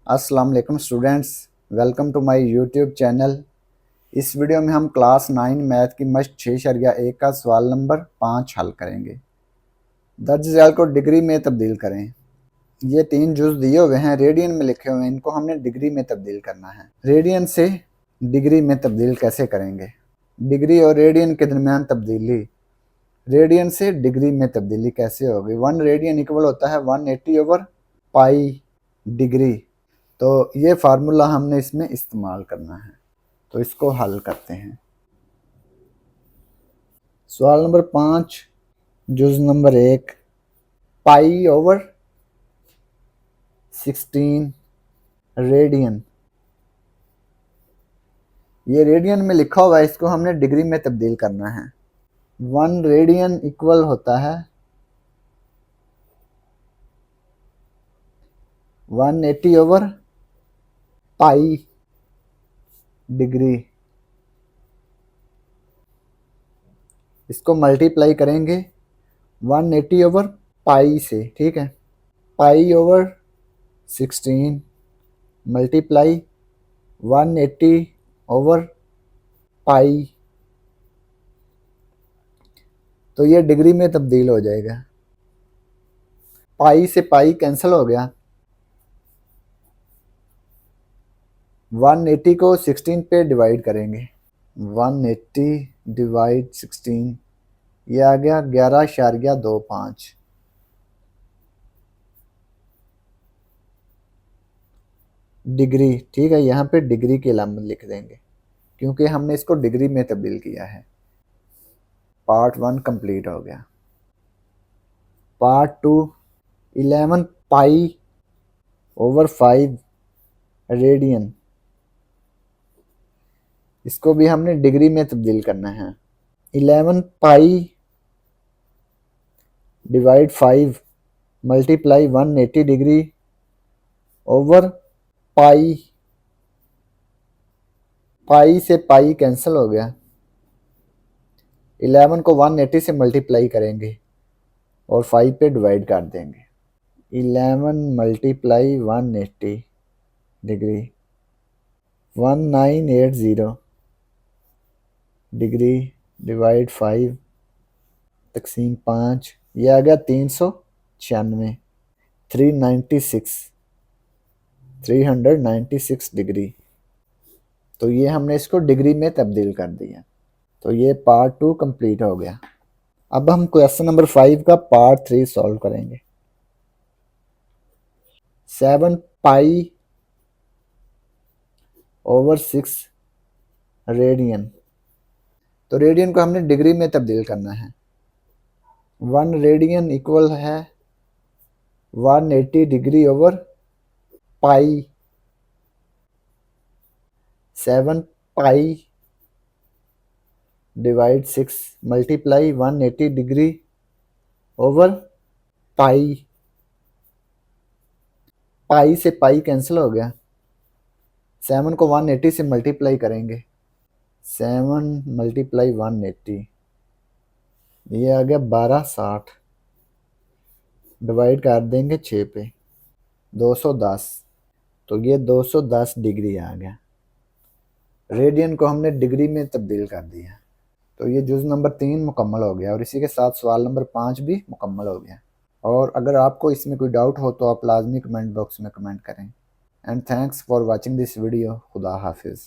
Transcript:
अस्सलाम वालेकुम students, welcome to my YouTube channel. इस वीडियो में हम क्लास 9 मैथ की मश्क 6.1 का सवाल नंबर 5 हल करेंगे। दर्ज झैल को डिग्री में तब्दील करें। ये 3 जुज़ दिए हुए हैं, रेडियन में लिखे हुए हैं, इनको हमने डिग्री में तब्दील करना है। रेडियन से डिग्री में तब्दील कैसे करेंगे? डिग्री और रेडियन के दरमियान तब्दीली, रेडियन से डिग्री में तब्दीली कैसे होगी? 1 रेडियन इक्वल होता है 180/पाई डिग्री। तो ये फार्मूला हमने इसमें इस्तेमाल करना है, तो इसको हल करते हैं। सवाल नंबर 5, जुज़ नंबर 1, पाई/16 रेडियन। ये रेडियन में लिखा हुआ है, इसको हमने डिग्री में तब्दील करना है। 1 रेडियन इक्वल होता है 180/पाई डिग्री। इसको मल्टीप्लाई करेंगे 180/पाई से, ठीक है। पाई/16 मल्टीप्लाई 180/पाई, तो ये डिग्री में तब्दील हो जाएगा। पाई से पाई कैंसिल हो गया, 180 को 16 पे डिवाइड करेंगे, 180 डिवाइड 16, ये आ गया 11.25। डिग्री, ठीक है, यहाँ पे डिग्री की अलामत लिख देंगे क्योंकि हमने इसको डिग्री में तब्दील किया है। पार्ट 1 कंप्लीट हो गया। पार्ट 2, 11 पाई/5 रेडियन, इसको भी हमने डिग्री में तब्दील करना है। 11 pi divide 5 multiply 180 degree over pi, pi से पाई कैंसिल हो गया, 11 को 180 से मल्टीप्लाई करेंगे और 5 पे डिवाइड कर देंगे। 11 मल्टीप्लाई 180 डिग्री 1980 डिग्री डिवाइड 5 तकसीम 5, ये आ गया 396, 396 डिग्री। तो ये हमने इसको डिग्री में तब्दील कर दिया। तो ये पार्ट 2 कंप्लीट हो गया। अब हम क्वेश्चन नंबर 5 का पार्ट 3 सॉल्व करेंगे। 7 पाई/6 रेडियन, तो रेडियन को हमने डिग्री में तब्दील करना है। 1 रेडियन इक्वल है 180 degree over pi. 7 pi divide 6 multiply 180 degree over pi, pi से पाई कैंसिल हो गया, 7 को 180 से मल्टीप्लाई करेंगे, 7 मल्टीप्लाई 180, ये आ गया 1260, डिवाइड कर देंगे 6 पे, 210, तो ये 210 डिग्री आ गया। रेडियन को हमने डिग्री में तब्दील कर दिया। तो ये जुज़ नंबर 3 मुकम्मल हो गया और इसी के साथ सवाल नंबर 5 भी मुकम्मल हो गया। और अगर आपको इसमें कोई डाउट हो तो आप लाजमी कमेंट बॉक्स में कमेंट करें। And thanks for watching this video. खुदा हाफिज़।